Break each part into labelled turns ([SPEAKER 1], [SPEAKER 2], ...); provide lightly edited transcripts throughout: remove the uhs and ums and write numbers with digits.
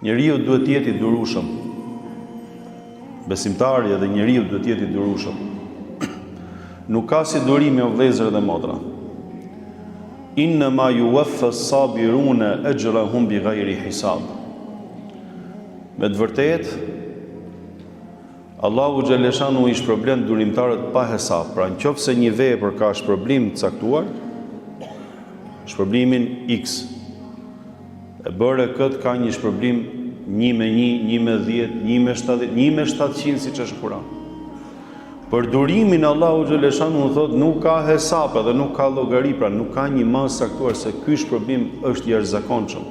[SPEAKER 1] Njeriu duhet të jetë i durueshëm. Besimtari edhe njeriu duhet të jetë i durueshëm. Nuk ka si durimi o vëllezër dhe motra. Innama yuwaffa as-sabiruna ajrahum bighayri hisab. Me të vërtetë, Allahu xhaleshanu i shpërblen durimtarët pa hesab. Pra nëse një vepër ka shpërblim të caktuar, shpërblimin X, e bëre këtë ka një shpërblim 1 me 1, 1 me 10, 1 me 70, 1 me 700 siç është në Kur'an. Për durimin Allahu xhaleshanu thotë nuk ka hesab edhe nuk ka llogari, pra nuk ka një masë caktuar se ky shpërblim është i jashtëzakonshëm.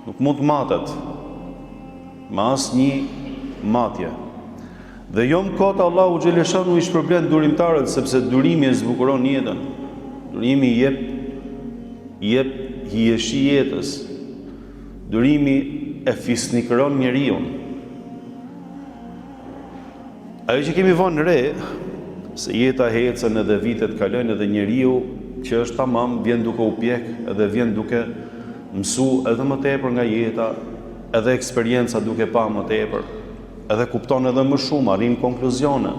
[SPEAKER 1] Nuk mund të matet me asnjë matje. Dhe jo më kot Allahu xhaleshanu i shpërblen durimtarët sepse durimi e zbukuron jetën. Durimi i jep hijeshi jetës. Durimi e fisnikëron njeriu. Ajo që kemi vënë re, se jeta hecën edhe vitet kalojnë edhe njeriu që është tamam vjen duke u pjek edhe vjen duke mësu edhe më tepër nga jeta, edhe eksperienca duke pa më tepër, edhe kupton edhe më shumë, arrin konkluzione.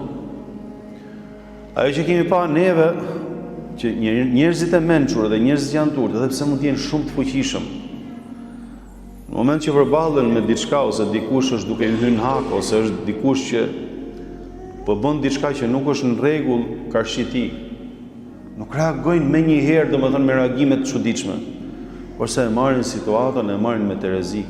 [SPEAKER 1] Ajo që kemi pa neve, që njerëzit e mençur dhe njerëzit janë turp, edhe pse mund të jenë shumë të fuqishëm. Në moment që përballen me diçka ose dikush është duke i hyrë në hak ose është dikush që po bën diçka që nuk është në rregull karshi ti, nuk reagojnë me një herë, domethënë me reagime të çuditshme, por se e marrin situatën, e marrin me terezi.